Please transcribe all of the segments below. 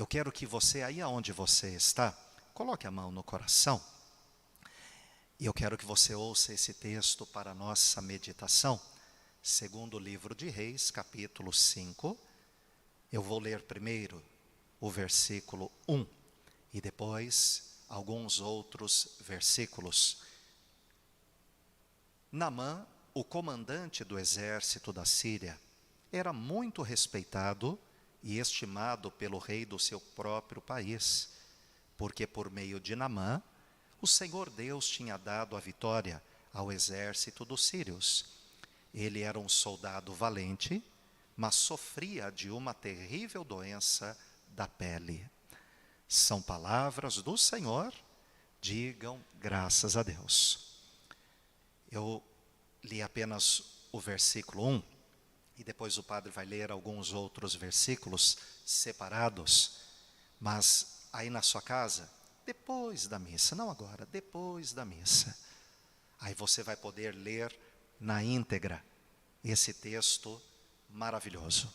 Eu quero que você, aí aonde você está, coloque a mão no coração. E eu quero que você ouça esse texto para a nossa meditação. Segundo o livro de Reis, capítulo 5. Eu vou ler primeiro o versículo 1 e depois alguns outros versículos. Naamã, o comandante do exército da Síria, era muito respeitado e estimado pelo rei do seu próprio país, porque por meio de Naamã, o Senhor Deus tinha dado a vitória ao exército dos sírios. Ele era um soldado valente, mas sofria de uma terrível doença da pele. São palavras do Senhor, digam graças a Deus. Eu li apenas o versículo 1, e depois o padre vai ler alguns outros versículos separados, mas aí na sua casa, depois da missa, não agora, depois da missa, aí você vai poder ler na íntegra esse texto maravilhoso.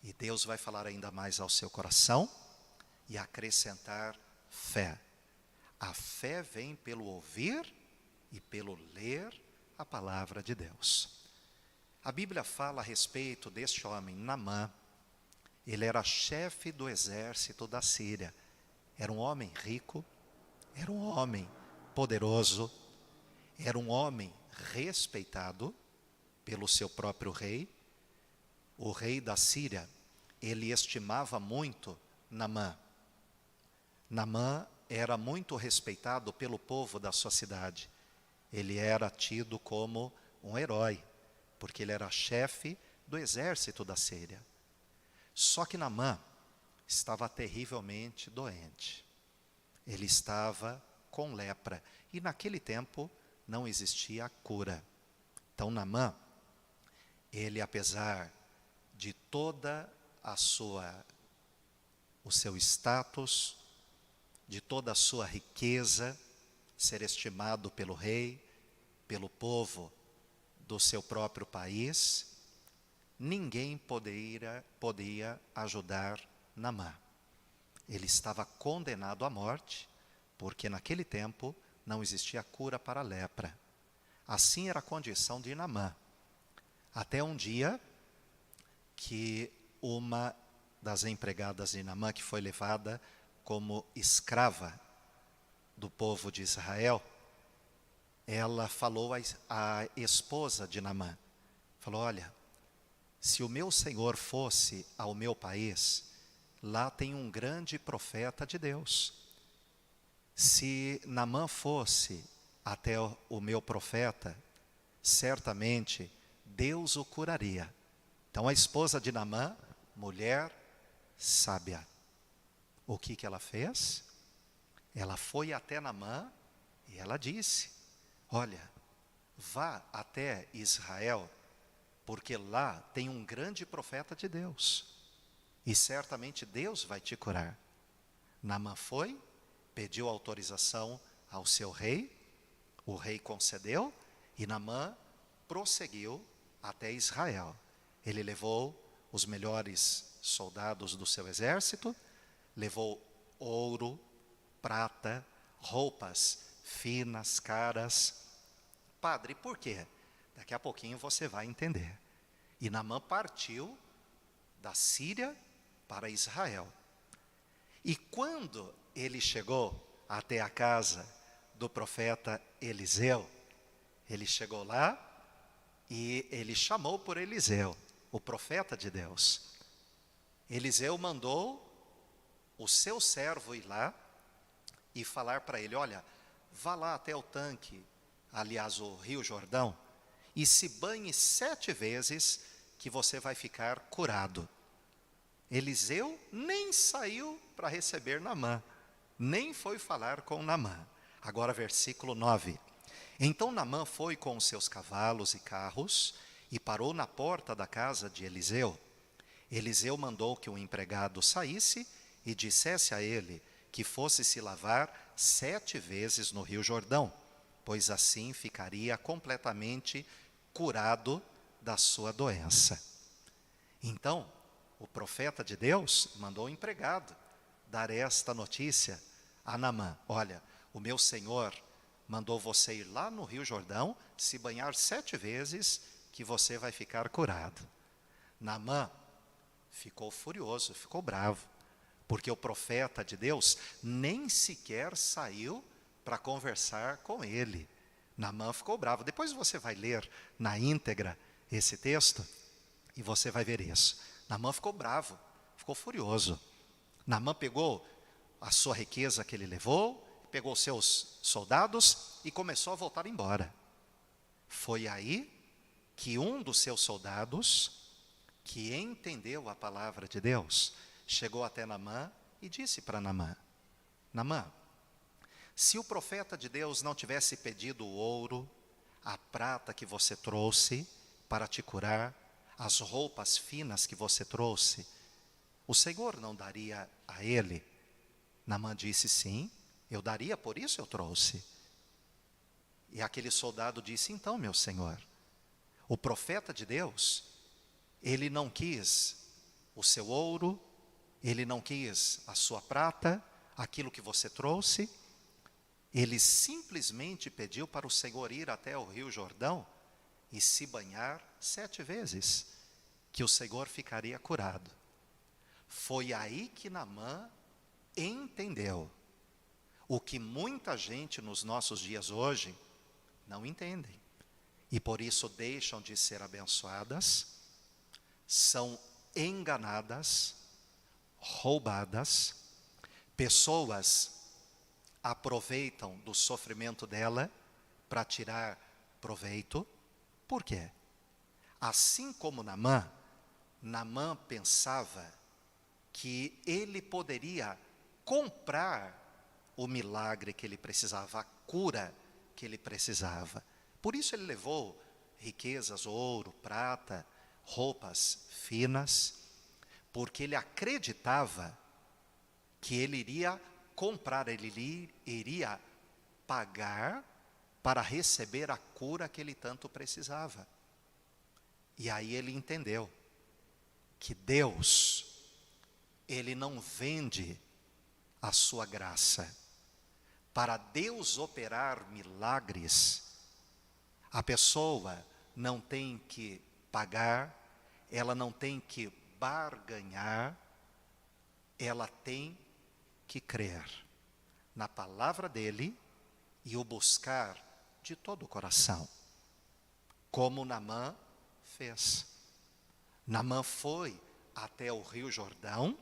E Deus vai falar ainda mais ao seu coração e acrescentar fé. A fé vem pelo ouvir e pelo ler a palavra de Deus. A Bíblia fala a respeito deste homem, Naamã. Ele era chefe do exército da Síria. Era um homem rico, era um homem poderoso, era um homem respeitado pelo seu próprio rei. O rei da Síria, ele estimava muito Naamã. Naamã era muito respeitado pelo povo da sua cidade. Ele era tido como um herói, porque ele era chefe do exército da Síria. Só que Naamã estava terrivelmente doente. Ele estava com lepra, e naquele tempo não existia cura. Então Naamã, ele, apesar de toda o seu status, de toda a sua riqueza, ser estimado pelo rei, pelo povo do seu próprio país, ninguém podia ajudar Naamã. Ele estava condenado à morte, porque naquele tempo não existia cura para a lepra. Assim era a condição de Naamã. Até um dia que uma das empregadas de Naamã, que foi levada como escrava do povo de Israel, ela falou à esposa de Naamã, falou: olha, se o meu senhor fosse ao meu país, lá tem um grande profeta de Deus. Se Naamã fosse até o meu profeta, certamente Deus o curaria. Então a esposa de Naamã, mulher sábia, o que ela fez? Ela foi até Naamã e ela disse: olha, vá até Israel, porque lá tem um grande profeta de Deus, e certamente Deus vai te curar. Naamã foi, pediu autorização ao seu rei, o rei concedeu, e Naamã prosseguiu até Israel. Ele levou os melhores soldados do seu exército, levou ouro, prata, roupas finas, caras. Padre, por quê? Daqui a pouquinho você vai entender. E Naamã partiu da Síria para Israel. E quando ele chegou até a casa do profeta Eliseu, ele chegou lá e ele chamou por Eliseu, o profeta de Deus. Eliseu mandou o seu servo ir lá e falar para ele: olha, vá lá até o tanque, aliás o rio Jordão, e se banhe 7 vezes que você vai ficar curado. Eliseu nem saiu para receber Naamã, nem foi falar com Naamã. Agora versículo 9. Então Naamã foi com os seus cavalos e carros e parou na porta da casa de Eliseu. Eliseu mandou que um empregado saísse e dissesse a ele que fosse se lavar 7 vezes no rio Jordão, pois assim ficaria completamente curado da sua doença. Então, o profeta de Deus mandou um empregado dar esta notícia a Naamã: olha, o meu senhor mandou você ir lá no Rio Jordão, se banhar 7 vezes, que você vai ficar curado. Naamã ficou furioso, ficou bravo, porque o profeta de Deus nem sequer saiu para conversar com ele. Naamã ficou bravo. Depois você vai ler na íntegra esse texto e você vai ver isso. Naamã ficou bravo, ficou furioso. Naamã pegou a sua riqueza que ele levou, pegou seus soldados e começou a voltar embora. Foi aí que um dos seus soldados, que entendeu a palavra de Deus, chegou até Naamã e disse para Naamã: Naamã, se o profeta de Deus não tivesse pedido o ouro, a prata que você trouxe para te curar, as roupas finas que você trouxe, o Senhor não daria a ele? Naamã disse: sim, eu daria, por isso eu trouxe. E aquele soldado disse: então, meu senhor, o profeta de Deus, ele não quis o seu ouro, ele não quis a sua prata, aquilo que você trouxe, ele simplesmente pediu para o Senhor ir até o Rio Jordão e se banhar 7 vezes, que o Senhor ficaria curado. Foi aí que Naamã entendeu o que muita gente nos nossos dias hoje não entendem, e por isso deixam de ser abençoadas, são enganadas, roubadas. Pessoas aproveitam do sofrimento dela para tirar proveito. Por quê? Assim como Naamã pensava que ele poderia comprar o milagre que ele precisava, a cura que ele precisava. Por isso ele levou riquezas, ouro, prata, roupas finas, porque ele acreditava que ele iria comprar, ele iria pagar para receber a cura que ele tanto precisava. E aí ele entendeu que Deus, ele não vende a sua graça. Para Deus operar milagres, a pessoa não tem que pagar, ela não tem que barganhar, ela tem que crer na palavra dele e o buscar de todo o coração, como Naamã fez. Naamã foi até o Rio Jordão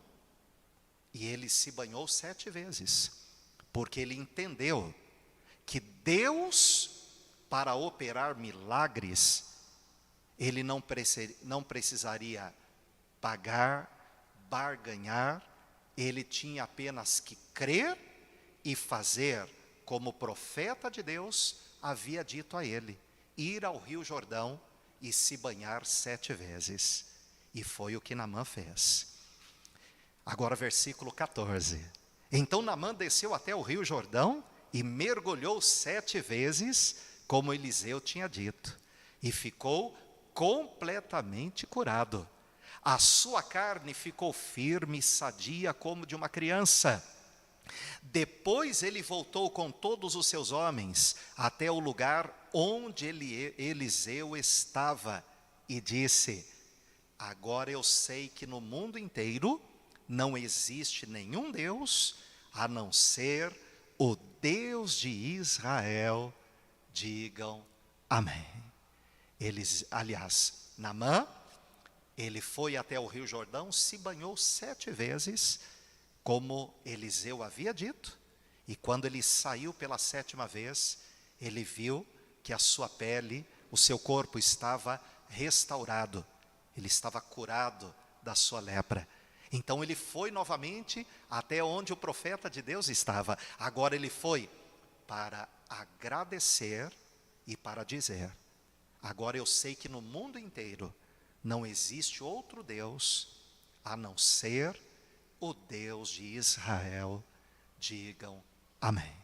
e ele se banhou 7 vezes, porque ele entendeu que Deus, para operar milagres, ele não precisaria pagar, barganhar, ele tinha apenas que crer e fazer como o profeta de Deus havia dito a ele: ir ao Rio Jordão e se banhar 7 vezes. E foi o que Naamã fez. Agora versículo 14. Então Naamã desceu até o Rio Jordão e mergulhou 7 vezes, como Eliseu tinha dito, e ficou completamente curado. A sua carne ficou firme e sadia como de uma criança. Depois ele voltou com todos os seus homens até o lugar onde Eliseu estava e disse: agora eu sei que no mundo inteiro não existe nenhum Deus a não ser o Deus de Israel. Digam amém. Naamã, ele foi até o Rio Jordão, se banhou 7 vezes, como Eliseu havia dito, e quando ele saiu pela 7ª vez, ele viu que a sua pele, o seu corpo estava restaurado, ele estava curado da sua lepra. Então ele foi novamente até onde o profeta de Deus estava. Agora ele foi para agradecer e para dizer: agora eu sei que no mundo inteiro não existe outro Deus a não ser o Deus de Israel. Digam amém.